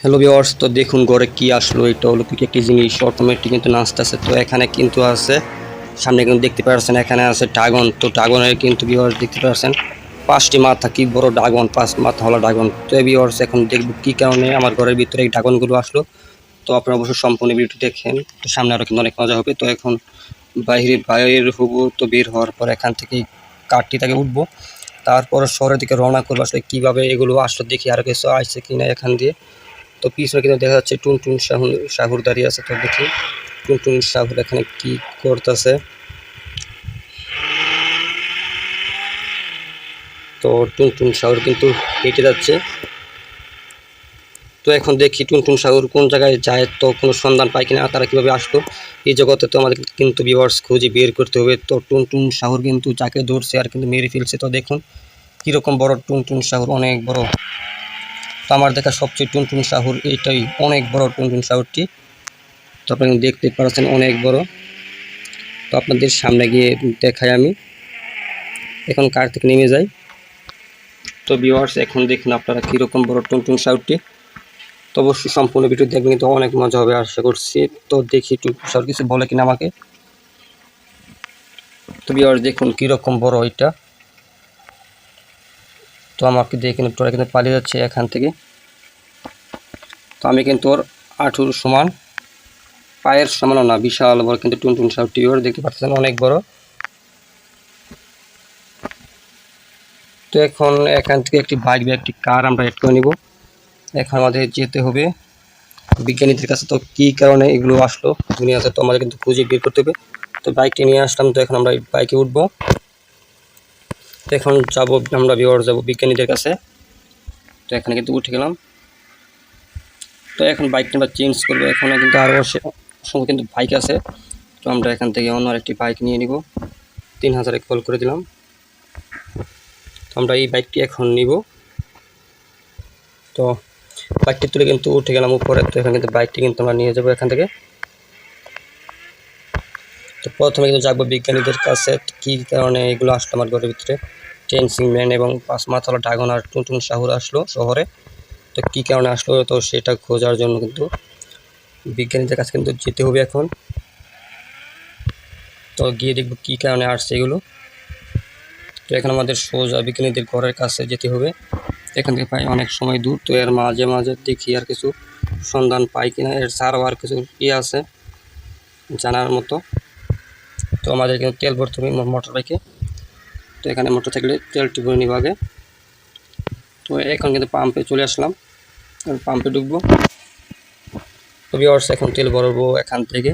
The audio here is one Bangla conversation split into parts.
হ্যালো ভিউয়ার্স, তো দেখুন ঘরে কি আসলো। এটা অলৌকিক একটি জিনিস, অটোমেটিক কিন্তু নাচতেছে। তো এখানে কিন্তু আছে, সামনে কিন্তু দেখতে পাচ্ছেন এখানে আছে ড্রাগন। তো ড্রাগনের কিন্তু ভিউয়ার্স দেখতে পাচ্ছেন 5টি মাথা, কি বড় ড্রাগন, 5 মাথা হলো ড্রাগন। তো ভিউয়ার্স এখন দেখব কি কারণে আমার ঘরের ভিতরে এই ড্রাগনগুলো আসলো। তো আপনারা অবশ্যই সম্পূর্ণ ভিডিওটি দেখেন, তো সামনে আরও কিন্তু অনেক মজা হবে। তো এখন বাইরে হবো, তো বের হওয়ার পর এখান থেকে কাঠটি থেকে উঠবো, তারপর শহরের দিকে রওনা করবো। আসলে কীভাবে এগুলো আসলো দেখি, আর কিছু আসছে কিনা এখান দিয়ে। তো পিছনে কিন্তু দেখা যাচ্ছে টুনটুন সাহুর দাঁড়িয়ে আছে। তো দেখি টুনটুন সাহুর এখানে কি করতেছে। তো টুনটুন সাহুর কিন্তু হেঁটে যাচ্ছে। তো এখন দেখি টুনটুন সাহুর কোন জায়গায় যায়, তো কোনো সন্ধান পায় কিনা, তারা কীভাবে আসলো এই জগতে। তো আমাদের কিন্তু ভিউয়ার্স খুঁজে বের করতে হবে। তো টুনটুন সাহুর কিন্তু যাকে ধরছে আর কিন্তু মেরে ফেলছে। তো দেখুন কীরকম বড় টুনটুন সাহুর, অনেক বড়। তো আমার দেখা সবচেয়ে টুনটুন সাহুর এইটাই অনেক বড় টুনটুন সাহুরটি। তো আপনি দেখতে পাচ্ছেন অনেক বড়। তো আপনাদের সামনে গিয়ে দেখাই আমি। এখন কার থেকে নেমে যাই। তো ভিউয়ার্স এখন দেখুন আপনারা কীরকম বড় টুনটুন সাহুরটি। তো অবশ্যই সম্পূর্ণ ভিডিও দেখবেন, কিন্তু অনেক মজা হবে আশা করছি। তো দেখি টুনটুন সাহুর কিছু বলে কিনা আমাকে। তো ভিউয়ার্স দেখুন কীরকম বড় এটা। তো আমাকে দেখে কিন্তু তোরা কিন্তু পালিয়ে যাচ্ছে এখান থেকে। তো আমি কিন্তু ওর হাঁটুর সমান, পায়ের সমানও না, বিশাল বড় কিন্তু টুনটুন সাহুরটি। ভিউয়ার্স দেখতে পাচ্ছেন অনেক বড়। তো এখন এখান থেকে একটি বাইক বা একটি কার আমরা এড করে নিব। এখন আমাদের যেতে হবে বিজ্ঞানীদের কাছে। তো কী কারণে এগুলো আসলো দুনিয়াতে, তো আমাদের কিন্তু খুঁজে বের করতে হবে। তো বাইকটি নিয়ে আসলাম। তো এখন আমরা বাইকে উঠবো। তো এখন যাবো আমরা ভিউয়ার্স যাবো বিজ্ঞানীদের কাছে। তো এখানে কিন্তু উঠে গেলাম। তো এখন বাইকটা আমরা চেঞ্জ করবো। এখানে কিন্তু আরও অসংখ্য কিন্তু বাইক আছে। তো আমরা এখান থেকে অন্য আরেকটি বাইক নিয়ে নিব। 3000-এ কল করে দিলাম। তো আমরা এই বাইকটি এখন নিব। তো বাইকটি তুলে কিন্তু উঠে গেলাম উপরে। তো এখানে কিন্তু বাইকটি কিন্তু আমরা নিয়ে যাবো এখান থেকে। তো প্রথমে কিন্তু যাবো বিজ্ঞানীদের কাছে, কী কারণে এগুলো আসলো আমার ঘরের ভিতরে। ড্যান্সিং ম্যান এবং 5 মাথাওয়ালা ড্রাগন আর টুনটুন সাহুর আসলো শহরে। তো কী কারণে আসলো, তো সেটা খোঁজার জন্য কিন্তু বিজ্ঞানীদের কাছে কিন্তু যেতে হবে এখন। তো গিয়ে দেখবো কী কারণে আসছে এগুলো। তো এখন আমাদের সোজা বিজ্ঞানীদের ঘরের কাছে যেতে হবে। এখান থেকে প্রায় অনেক সময় দূর। তো এর মাঝে মাঝে দেখি আর কিছু সন্ধান পাই কিনা, এর ছাড়াও আর কিছু ইয়ে আছে জানার মতো। তো আমাদের কিন্তু তেল ভরতে হবে মোটর বাইকে। তো এখানে মোটর থাকলে তেলটি ভরে নিব আগে। তো এখন কিন্তু পাম্পে চলে আসলাম, পাম্পে ঢুকবো। তো ভিউয়ার্স এখন তেল ভরবো এখান থেকে।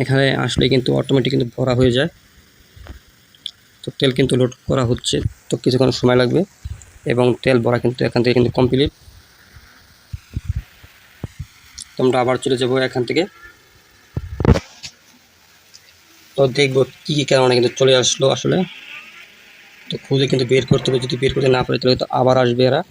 এখানে আসলে কিন্তু অটোমেটিক কিন্তু ভরা হয়ে যায়। তো তেল কিন্তু লোড করা হচ্ছে, তো কিছুক্ষণ সময় লাগবে এবং তেল ভরা কিন্তু এখান থেকে কিন্তু কমপ্লিট। তো আমরা আবার চলে যাবো এখান থেকে। তো দেখবো কী কী কারণে কিন্তু চলে আসলো আসলে। তো খুঁজে কিন্তু বের করতে হবে, যদি বের করতে না পারে তাহলে তো আবার আসবে এরা।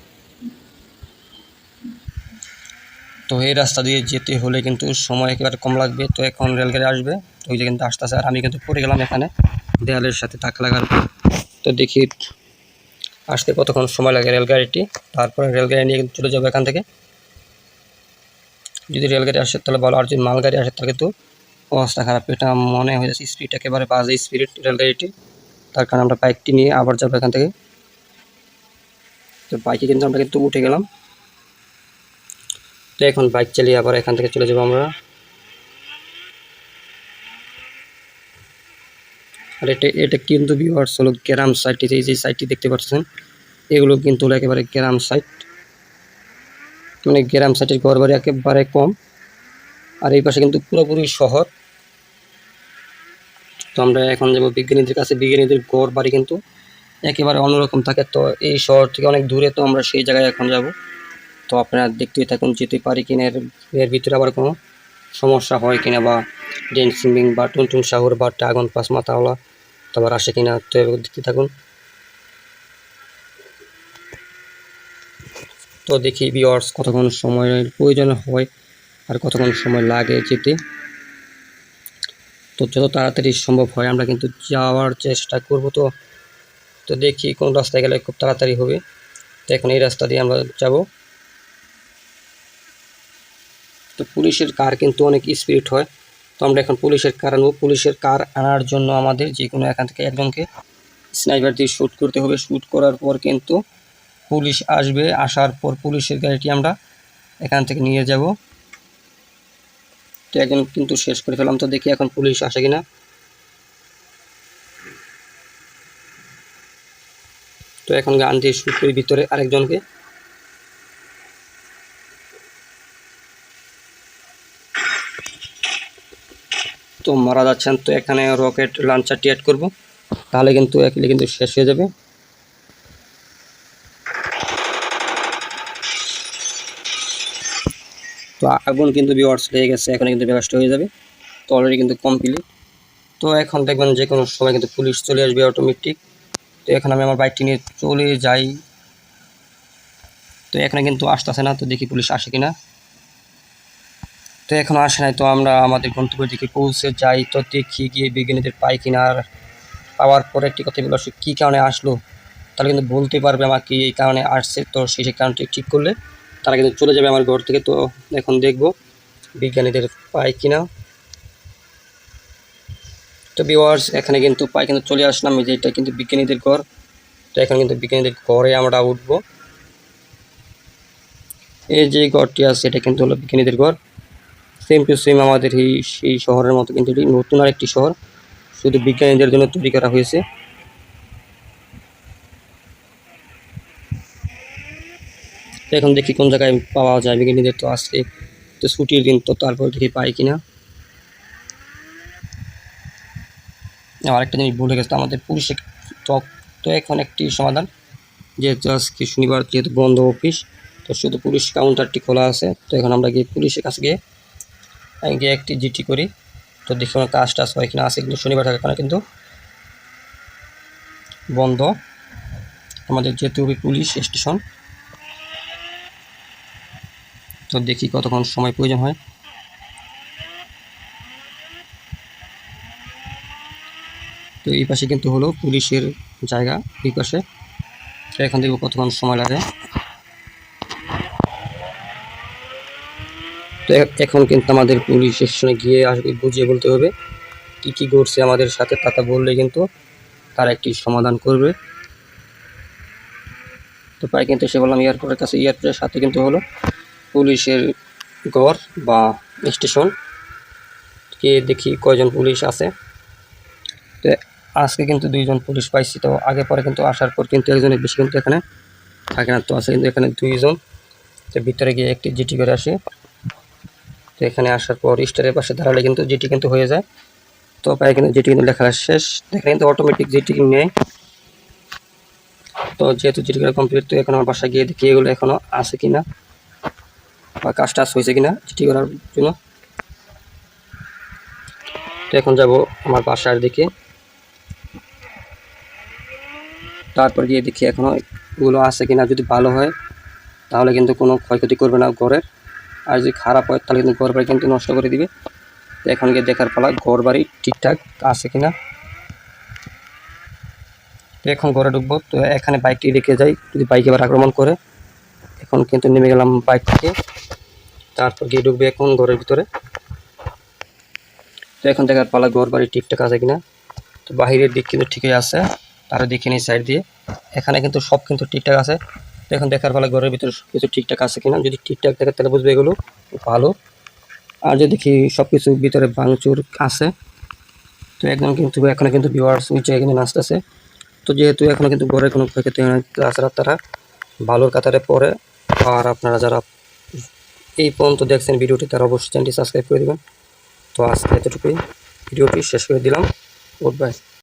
তো এই রাস্তা দিয়ে যেতে হলে কিন্তু সময় একেবারে কম লাগবে। তো এখন রেলগাড়ি আসবে, তো ওই যে কিন্তু আসতেছে। আর আমি কিন্তু পড়ে গেলাম এখানে দেয়ালের সাথে ধাক্কা লাগার পর। তো দেখি আসতে কতক্ষণ সময় লাগে রেলগাড়িটি। তারপরে রেলগাড়ি নিয়ে কিন্তু চলে যাবো এখান থেকে। যদি রেলগাড়ি আসে তাহলে ভালো, আর যদি মালগাড়ি আসে তাহলে কিন্তু অবস্থা খারাপ। এটা মনে হয়ে যাচ্ছে স্পিড একেবারে বাজে স্পিড রেলগাড়িটি। তার কারণে আমরা বাইকটি নিয়ে আবার যাবো এখান থেকে। তো বাইকে কিন্তু আমরা কিন্তু উঠে গেলাম। তো এখন বাইক চালিয়ে আবার এখান থেকে চলে যাবো আমরা। আর এটা কিন্তু ভিউয়ার্স হলো গ্রাম সাইট। এই যে সাইটটি দেখতে পাচ্ছেন, এগুলো কিন্তু একেবারে গ্রাম সাইট, মানে গ্রাম সাইটের ঘর বাড়ি একেবারে কম। আর এই পাশে কিন্তু পুরোপুরি শহর। তো আমরা এখন যাবো বিজ্ঞানীদের কাছে। বিজ্ঞানীদের ঘর বাড়ি কিন্তু একেবারে অন্যরকম থাকে। তো এই শহর থেকে অনেক দূরে, তো আমরা সেই জায়গায় এখন যাব। তো আপনারা দেখতেই থাকুন যেতে পারি কিনা, এর ভিতরে আবার কোনো সমস্যা হয় কিনা, বা ড্যান্সিং বা টুনটুন সাহুর বা ড্রাগন 5 মাথাওয়ালা তো আবার আসে কিনা। তো দেখতে থাকুন। তো দেখি ভিউয়ার্স কতক্ষণ সময়ের প্রয়োজন হয় আর কতক্ষণ সময় লাগে যেতে। তো যত তাড়াতাড়ি সম্ভব হয় আমরা কিন্তু যাওয়ার চেষ্টা করব। তো তো দেখি কোন রাস্তায় গেলে খুব তাড়াতাড়ি হবে। তো এখন এই রাস্তা দিয়ে আমরা যাব। তো পুলিশের কার কিন্তু অনেক স্পিড হয়, তো আমরা এখন পুলিশের কার আনবো। পুলিশের কার আনার জন্য আমাদের যে কোনো এখান থেকে একজনকে স্নাইপার দিয়ে শ্যুট করতে হবে। শ্যুট করার পর কিন্তু পুলিশ আসবে, আসার পর পুলিশের গাড়িটি আমরা এখান থেকে নিয়ে যাব। তো একজন কিন্তু শেষ করে ফেলাম, তো দেখি এখন পুলিশ আসে কিনা। তো এখন গান দিয়ে শ্যুট করি ভিতরে আরেকজনকে। তো মারা যাচ্ছেন, তো এখানে রকেট লঞ্চারটি অ্যাড করব, তাহলে কিন্তু একলে কিন্তু শেষ হয়ে যাবে। তো আগুন কিন্তু ভিউয়ার্স লেগে গেছে, এখন কিন্তু ব্লাস্ট হয়ে যাবে। তো অলরেডি কিন্তু কমপ্লিট। তো এখন দেখবেন যে কোনো সময় কিন্তু পুলিশ চলে আসবে অটোমেটিক। তো এখন আমি আমার বাইকটি নিয়ে চলে যাই। তো এখানে কিন্তু আসতেছে না, তো দেখি পুলিশ আসে কিনা। তো এখন আসে নাই, তো আমরা আমাদের গন্তব্যের দিকে পৌঁছে যাই। তো দেখি গিয়ে বিজ্ঞানীদের পাই কিনা, আর পাওয়ার পরে একটি কথা বলে আসলে কী কারণে আসলো, তাহলে কিন্তু বলতে পারবে আমাকে এই কারণে আসছে। তো সেই কারণটি ঠিক করলে তারা কিন্তু চলে যাবে আমার ঘর থেকে। তো এখন দেখব বিজ্ঞানীদের পাই কিনা। তো ভিউয়ার্স এখানে কিন্তু পাই, কিন্তু চলে আসলাম, যে এটা কিন্তু বিজ্ঞানীদের ঘর। তো এখন কিন্তু বিজ্ঞানীদের ঘরে আমরা উঠবো। এই যে ঘরটি আছে এটা কিন্তু হলো বিজ্ঞানীদের ঘর, সেম টু সেম আমাদের সেই শহরের মতো, কিন্তু এটি নতুন আর একটি শহর, শুধু বিজ্ঞানীদের জন্য তৈরি করা হয়েছে। তো এখন দেখি কোন জায়গায় পাওয়া যায় বিজ্ঞানীদের। তো আজকে তো ছুটির দিন, তো তারপর দেখি পাই কিনা। আরেকটা জিনিস ভুলে গেছে, আমাদের পুলিশে চক। তো এখন একটি সমাধান, যেহেতু আজকে শনিবার, যেহেতু বন্ধ অফিস, তো শুধু পুলিশ কাউন্টারটি খোলা আছে। তো এখন আমরা গিয়ে পুলিশের কাছে গিয়ে একটি জিটি করি। তো দেখি আমার কাজ টাজ হয় কিনা। আছে কিন্তু শনিবার থাকার কারণে কিন্তু বন্ধ আমাদের, যেহেতু পুলিশ স্টেশন। তো দেখি কতক্ষণ সময় প্রয়োজন হয়। তো এই পাশে কিন্তু হলো পুলিশের জায়গা, এই পাশে। তো এখন দেখবো কতক্ষণ সময় লাগে। তো এখন কিন্তু আমাদের পুলিশ স্টেশনে গিয়ে আসবে, বুঝিয়ে বলতে হবে কী কী ঘটছে আমাদের সাথে, তাতা বললে কিন্তু তারা একটি সমাধান করবে। তো প্রায় কিন্তু এসে বললাম এয়ারপোর্টের কাছে। এয়ারপোর্টের সাথে কিন্তু হলো পুলিশের ঘর বা স্টেশন। কে দেখি কয়জন পুলিশ আছে। তো আজকে কিন্তু 2জন পুলিশ পাইছি। তো আগে পরে কিন্তু আসার পর কিন্তু একজনের বেশি কিন্তু এখানে থাকে না। তো আছে কিন্তু এখানে 2জন। তো ভিতরে গিয়ে একটি জিটি করে আসি। তো এখানে আসার পর স্টারের পাশে দাঁড়ালে কিন্তু জিটি কিন্তু হয়ে যায়। তো প্রায় কিন্তু জিটি কিন্তু লেখা শেষ, দেখেন কিন্তু অটোমেটিক জিটি নেয়। তো যেহেতু জিটি করে কমপ্লিট, তো এখন আমার বাসায় গিয়ে দেখি এগুলো এখনও আছে কিনা বা কাজ টাজ হয়েছে কিনা জিটি করার জন্য। তো এখন যাব আমার বাসার দিকে। তারপর গিয়ে দেখি এখনও এগুলো আছে কিনা। যদি ভালো হয় তাহলে কিন্তু কোনো ক্ষয়ক্ষতি করবে না ঘরের, আর যদি খারাপ হয় তাহলে কিন্তু ঘর বাড়ি কিন্তু নষ্ট করে দিবে। তো এখন গিয়ে দেখার পালা ঘর বাড়ি ঠিকঠাক আছে কিনা। তো এখন ঘরে ঢুকবো। তো এখানে বাইকটি রেখে যাই, যদি বাইক এবার আক্রমণ করে। এখন কিন্তু নেমে গেলাম বাইক থেকে, তারপর গিয়ে ঢুকবে এখন ঘরের ভিতরে। তো এখন দেখার পালা ঘর বাড়ি ঠিকঠাক আছে কিনা। তো বাহিরের দিক কিন্তু ঠিকই আছে, তারা দেখে নিই সাইড দিয়ে। এখানে কিন্তু সব কিন্তু ঠিকঠাক আছে। তো এখন দেখার পালা ঘরের ভিতরে সব কিছু ঠিকঠাক আছে কিনা। যদি ঠিকঠাক থাকে তাহলে বুঝবে এগুলো ভালো, আর যদি দেখি সব কিছু ভিতরে ভাঙচুর আছে, তো একদম কিন্তু এখানে কিন্তু ভিউয়ার্স নিচে এখানে নাচতেছে। তো যেহেতু এখনও কিন্তু ঘরে কোনো ক্ষয়ক্ষতি হয় না, তাছাড়া তারা ভালোর কাতারে পড়ে। আর আপনারা যারা এই পর্যন্ত দেখছেন ভিডিওটি, তারা অবশ্যই চ্যানেলটি সাবস্ক্রাইব করে দেবেন। তো আজকে এতটুকুই, ভিডিওটি শেষ করে দিলাম। Good bye.